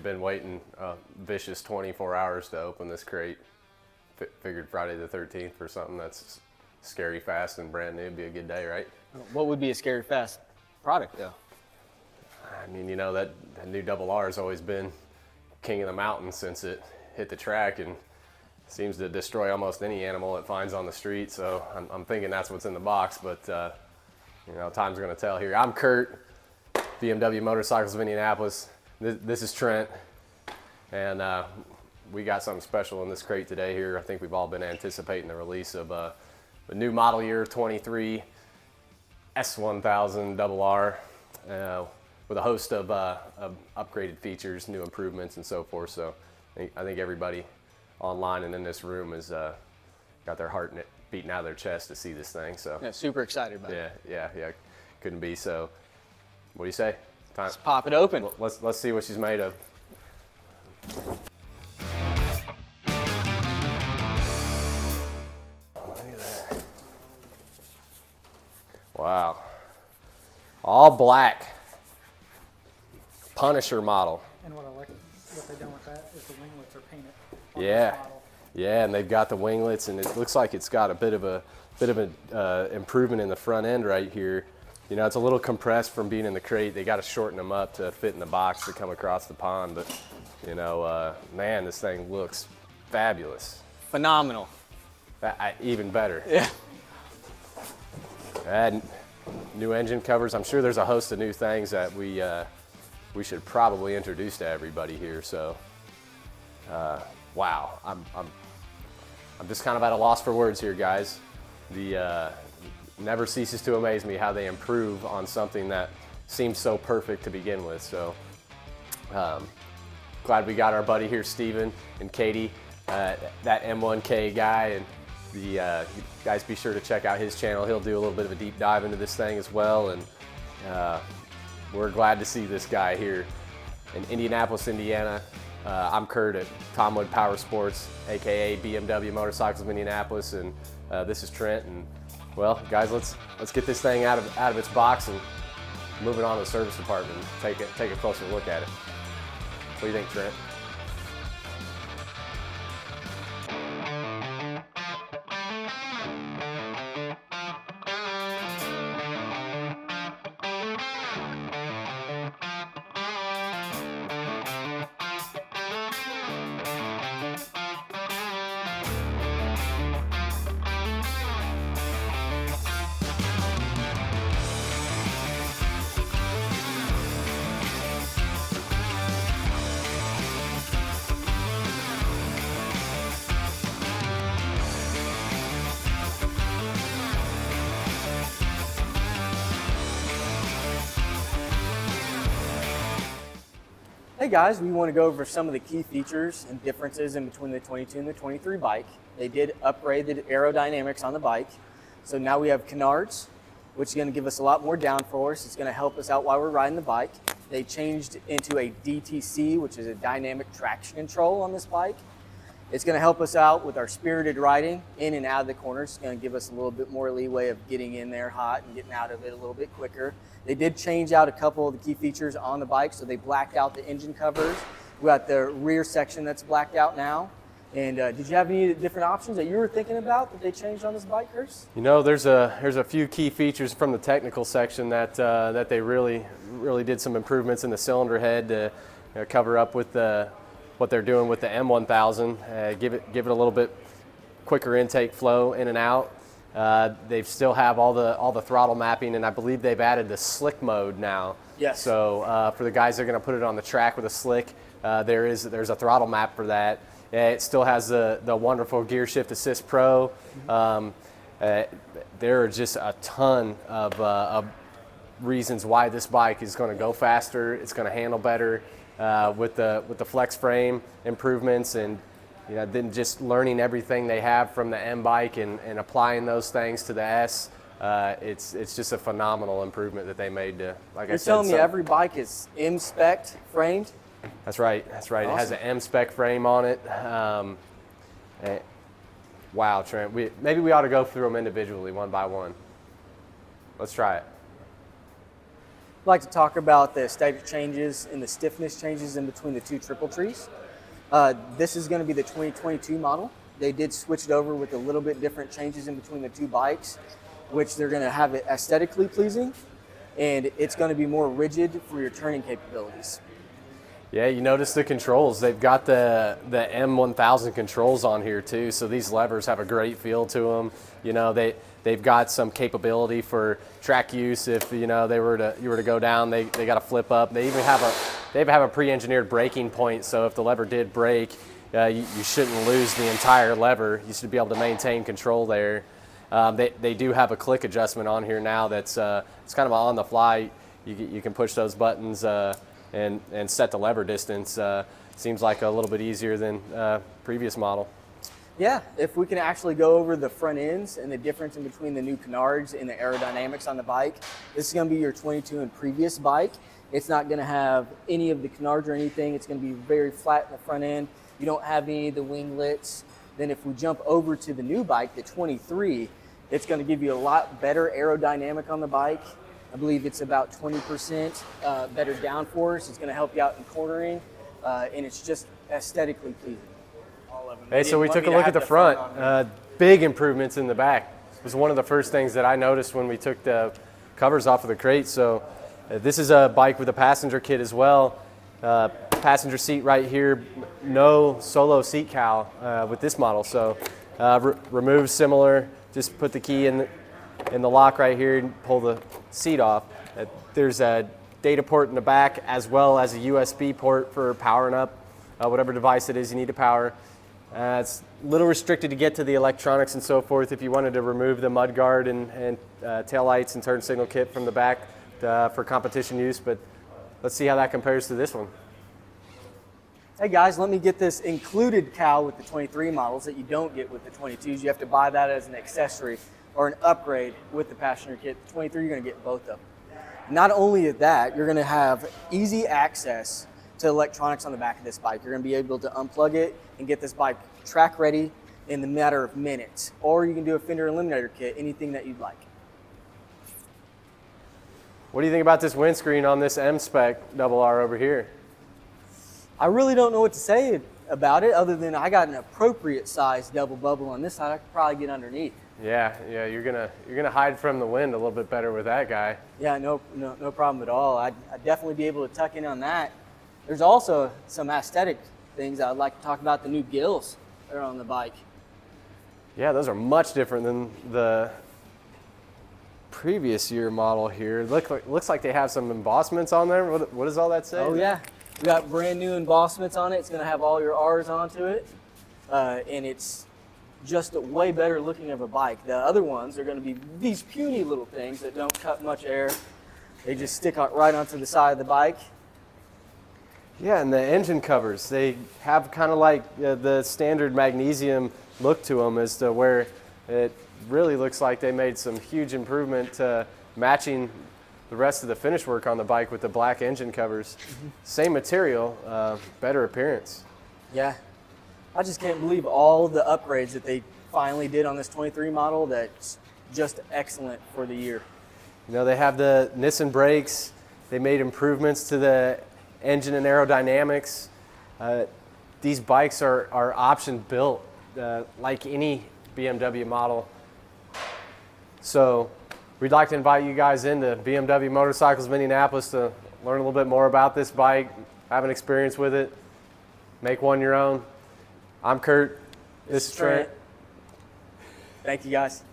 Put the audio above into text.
Been waiting a vicious 24 hours to open this crate. Figured Friday the 13th for something that's scary fast and brand new would be a good day, right? What would be a scary fast product though? I mean, you know, that new RR has always been king of the mountain since it hit the track and seems to destroy almost any animal it finds on the street. So I'm thinking that's what's in the box, but you know, time's gonna tell here. I'm Curt, BMW Motorcycles of Indianapolis. This is Trent, and we got something special in this crate today here. I think we've all been anticipating the release of the new model year 23 S1000RR with a host of upgraded features, new improvements, and so forth. So I think everybody online and in this room has got their heart beating out of their chest to see this thing. So yeah, super excited about it. Yeah, couldn't be. So what do you say? Time. Let's pop it open. Let's see what she's made of. Look at that. Wow. All black. Punisher model. And what I like, what they've done with that is the winglets are painted. Yeah. Yeah, and they've got the winglets, and it looks like it's got a bit of an improvement in the front end right here. You know, it's a little compressed from being in the crate. They got to shorten them up to fit in the box to come across the pond. But, you know, man, this thing looks fabulous. Phenomenal. Even better. Yeah. Add new engine covers. I'm sure there's a host of new things that we should probably introduce to everybody here. So, wow, I'm just kind of at a loss for words here, guys. Never ceases to amaze me how they improve on something that seems so perfect to begin with. So glad we got our buddy here, Steven and Katie, that M1K guy, and you guys be sure to check out his channel. He'll do a little bit of a deep dive into this thing as well, and we're glad to see this guy here in Indianapolis, Indiana. I'm Curt at Tomwood Power Sports, aka BMW Motorcycles of Indianapolis, and this is Trent. And well, guys, let's get this thing out of its box and move it on to the service department and take a closer look at it. What do you think, Trent? Hey guys, we want to go over some of the key features and differences in between the 22 and the 23 bike. They did upgrade the aerodynamics on the bike. So now we have canards, which is going to give us a lot more downforce. It's going to help us out while we're riding the bike. They changed into a DTC, which is a dynamic traction control on this bike. It's going to help us out with our spirited riding in and out of the corners. It's going to give us a little bit more leeway of getting in there hot and getting out of it a little bit quicker. They did change out a couple of the key features on the bike, so they blacked out the engine covers. We got the rear section that's blacked out now. And did you have any different options that you were thinking about that they changed on this bike, Curt? You know, there's a few key features from the technical section that that they really did some improvements in the cylinder head to cover up with what they're doing with the M1000. Give it a little bit quicker intake flow in and out. They still have all the throttle mapping, and I believe they've added the slick mode now. Yes. So for the guys that are going to put it on the track with a slick, there's a throttle map for that. It still has the wonderful Gear Shift Assist Pro. There are just a ton of reasons why this bike is going to go faster. It's going to handle better with the flex frame improvements, and then just learning everything they have from the M bike and applying those things to the S. It's just a phenomenal improvement that they made to, like I said. You're telling me every bike is M-spec framed? That's right. That's right. Awesome. It has an M-spec frame on it. Wow, Trent. Maybe we ought to go through them individually, one by one. Let's try it. I'd like to talk about the aesthetic changes and the stiffness changes in between the two triple trees. This is going to be the 2022 model. They did switch it over with a little bit different changes in between the two bikes, which they're going to have it aesthetically pleasing, and it's going to be more rigid for your turning capabilities. Yeah, you notice the controls. They've got the M1000 controls on here too, so these levers have a great feel to them. You know, they've got some capability for track use. If you know you were to go down, they got to flip up. They even have a pre-engineered braking point, so if the lever did break, you shouldn't lose the entire lever. You should be able to maintain control there. They do have a click adjustment on here now that's it's kind of on the fly. You can push those buttons and set the lever distance. Seems like a little bit easier than previous model. Yeah, if we can actually go over the front ends and the difference in between the new canards and the aerodynamics on the bike, this is going to be your 22 and previous bike. It's not going to have any of the canards or anything. It's going to be very flat in the front end. You don't have any of the winglets. Then if we jump over to the new bike, the 23, it's going to give you a lot better aerodynamic on the bike. I believe it's about 20% better downforce. It's going to help you out in cornering, and it's just aesthetically pleasing. All of them. Hey, so we took a look at the front. Big improvements in the back. It was one of the first things that I noticed when we took the covers off of the crate. So this is a bike with a passenger kit as well. Passenger seat right here, no solo seat cowl with this model. So remove similar, just put the key in the lock right here and pull the seat off. There's a data port in the back as well as a USB port for powering up whatever device it is you need to power. It's a little restricted to get to the electronics and so forth if you wanted to remove the mudguard and taillights and turn signal kit from the back for competition use, but let's see how that compares to this one. Hey guys, let me get this included cowl with the 23 models that you don't get with the 22s. You have to buy that as an accessory or an upgrade with the passenger kit. The 23, you're going to get both of them. Not only that, you're going to have easy access to electronics on the back of this bike. You're going to be able to unplug it and get this bike track ready in the matter of minutes. Or you can do a fender eliminator kit, anything that you'd like. What do you think about this windscreen on this M-Spec RR over here? I really don't know what to say about it other than I got an appropriate size double bubble on this side. I could probably get underneath. Yeah, you're gonna hide from the wind a little bit better with that guy. Yeah, no problem at all. I'd definitely be able to tuck in on that. There's also some aesthetic things I'd like to talk about. The new Gills that are on the bike. Yeah, those are much different than the previous year model here. Looks like they have some embossments on there. What does all that say? Oh yeah, we got brand new embossments on it. It's going to have all your R's onto it, and it's just a way better looking of a bike. The other ones are going to be these puny little things that don't cut much air. They just stick out right onto the side of the bike. Yeah, and the engine covers, they have kind of like the standard magnesium look to them as to where it really looks like they made some huge improvement to matching the rest of the finish work on the bike with the black engine covers. Mm-hmm. Same material, better appearance. Yeah, I just can't believe all the upgrades that they finally did on this 23 model. That's just excellent for the year. You know, they have the Nissan brakes. They made improvements to the engine and aerodynamics. These bikes are option built like any BMW model. So we'd like to invite you guys into BMW Motorcycles of Indianapolis to learn a little bit more about this bike, have an experience with it, make one your own. I'm Curt. This is Trent. Thank you guys.